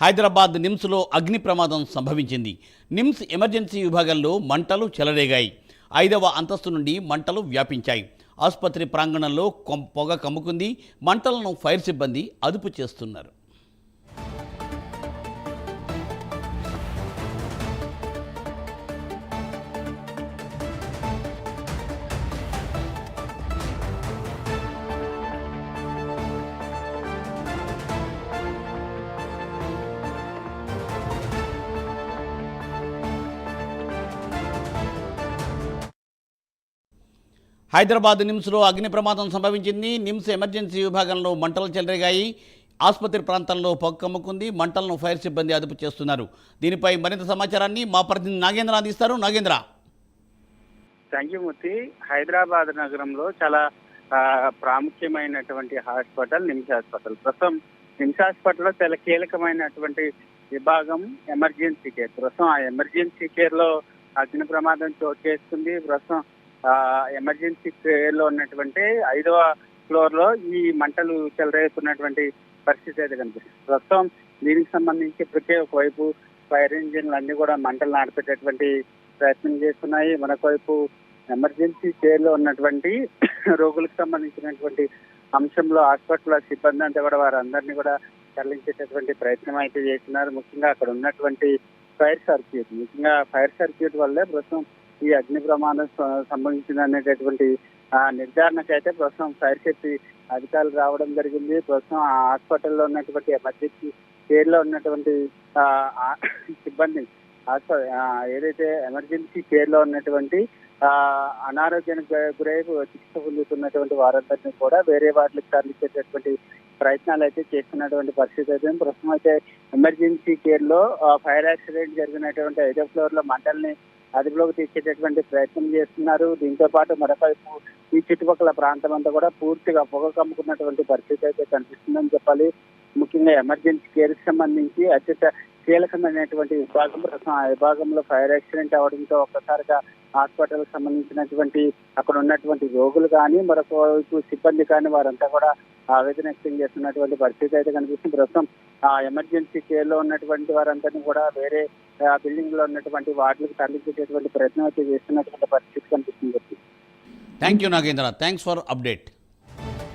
హైదరాబాద్ నిమ్స్లో అగ్ని ప్రమాదం సంభవించింది. నిమ్స్ ఎమర్జెన్సీ విభాగంలో మంటలు చెలరేగాయి. 5వ అంతస్తు నుండి మంటలు వ్యాపించాయి. ఆసుపత్రి ప్రాంగణంలో పొగ కమ్ముకుంది. మంటలను ఫైర్ సిబ్బంది అదుపు చేస్తున్నారు. హైదరాబాద్ నిమ్స్లో అగ్ని ప్రమాదం సంభవించింది. నిమ్స్ ఎమర్జెన్సీ విభాగంలో మంటలు చెలరేగాయి. ఆసుపత్రి ప్రాంతంలో పొగ కమ్ముకుంది. మంటలను ఫైర్ సిబ్బంది అదుపు చేస్తున్నారు. దీనిపై మరింత సమాచారాన్ని మా ప్రతినిధి నాగేంద్ర అందిస్తారు. నాగేంద్ర. థ్యాంక్ యూ మూర్తి. హైదరాబాద్ నగరంలో చాలా ప్రాముఖ్యమైనటువంటి హాస్పిటల్ నిమ్స్ హాస్పిటల్. ప్రస్తుతం నిమ్స్ హాస్పిటల్లో చాలా కీలకమైనటువంటి విభాగం ఎమర్జెన్సీ కేర్. ప్రస్తుతం ఆ ఎమర్జెన్సీ కేర్లో అగ్ని ప్రమాదం చోటు చేసుకుంది. ప్రస్తుతం ఎమర్జెన్సీ కేర్లో ఉన్నటువంటి 5వ ఫ్లోర్లో ఈ మంటలు చెలరేగుతున్నటువంటి పరిస్థితి అయితే కనిపిస్తుంది. ప్రస్తుతం దీనికి సంబంధించి ఇప్పటికే ఒకవైపు ఫైర్ ఇంజిన్లు అన్ని కూడా మంటలు నాడిపెట్టేటువంటి ప్రయత్నం చేస్తున్నాయి. మరొకవైపు ఎమర్జెన్సీ కేర్లో ఉన్నటువంటి రోగులకు సంబంధించినటువంటి అంశంలో హాస్పిటల్ సిబ్బంది అంతా కూడా వారందరినీ కూడా తరలించేటటువంటి ప్రయత్నం అయితే చేస్తున్నారు. ముఖ్యంగా అక్కడ ఉన్నటువంటి ఫైర్ సర్క్యూట్ వల్లే ప్రస్తుతం ఈ అగ్ని ప్రమాదం సంభవించింది అనేటటువంటి నిర్ధారణకు అయితే ప్రస్తుతం ఫైర్ సేఫ్టీ అధికారులు రావడం జరిగింది. ప్రస్తుతం ఆ హాస్పిటల్లో ఉన్నటువంటి ఎమర్జెన్సీ కేర్లో ఉన్నటువంటి సిబ్బంది ఏదైతే ఎమర్జెన్సీ కేర్లో ఉన్నటువంటి అనారోగ్యానికి గురై చికిత్స పొందుతున్నటువంటి వారందరినీ కూడా వేరే వార్డులకు తరలించేటటువంటి ప్రయత్నాలు అయితే చేస్తున్నటువంటి పరిస్థితి అయితే ప్రస్తుతం అయితే ఎమర్జెన్సీ కేర్లో ఫైర్ యాక్సిడెంట్ జరిగినటువంటి 5వ ఫ్లోర్లో మంటల్ని అదుపులోకి తీసేటటువంటి ప్రయత్నం చేస్తున్నారు. దీంతో పాటు మరొకవైపు ఈ చుట్టుపక్కల ప్రాంతం అంతా కూడా పూర్తిగా పొగ కమ్ముకున్నటువంటి పరిస్థితి అయితే కనిపిస్తుందని చెప్పాలి. ముఖ్యంగా ఎమర్జెన్సీ కేర్కి సంబంధించి అత్యంత కీలకమైనటువంటి విభాగం. ప్రస్తుతం ఆ విభాగంలో ఫైర్ యాక్సిడెంట్ అవడంతో ఒక్కసారిగా హాస్పిటల్కి సంబంధించినటువంటి అక్కడ ఉన్నటువంటి రోగులు కానీ మరొక వైపు సిబ్బంది కానీ వారంతా కూడా ఆవేదన వ్యక్తం చేస్తున్నటువంటి పరిస్థితి అయితే కనిపిస్తుంది. ప్రస్తుతం ఆ ఎమర్జెన్సీ కేర్లో ఉన్నటువంటి వారందరినీ కూడా వేరే బిల్డింగ్ లో ఉన్నటువంటి వార్డులకు తరలించేటటువంటి ప్రయత్నం అయితే చేస్తున్నటువంటి పరిస్థితి కనిపిస్తుంది. Thank you Nagendra. Thanks for update.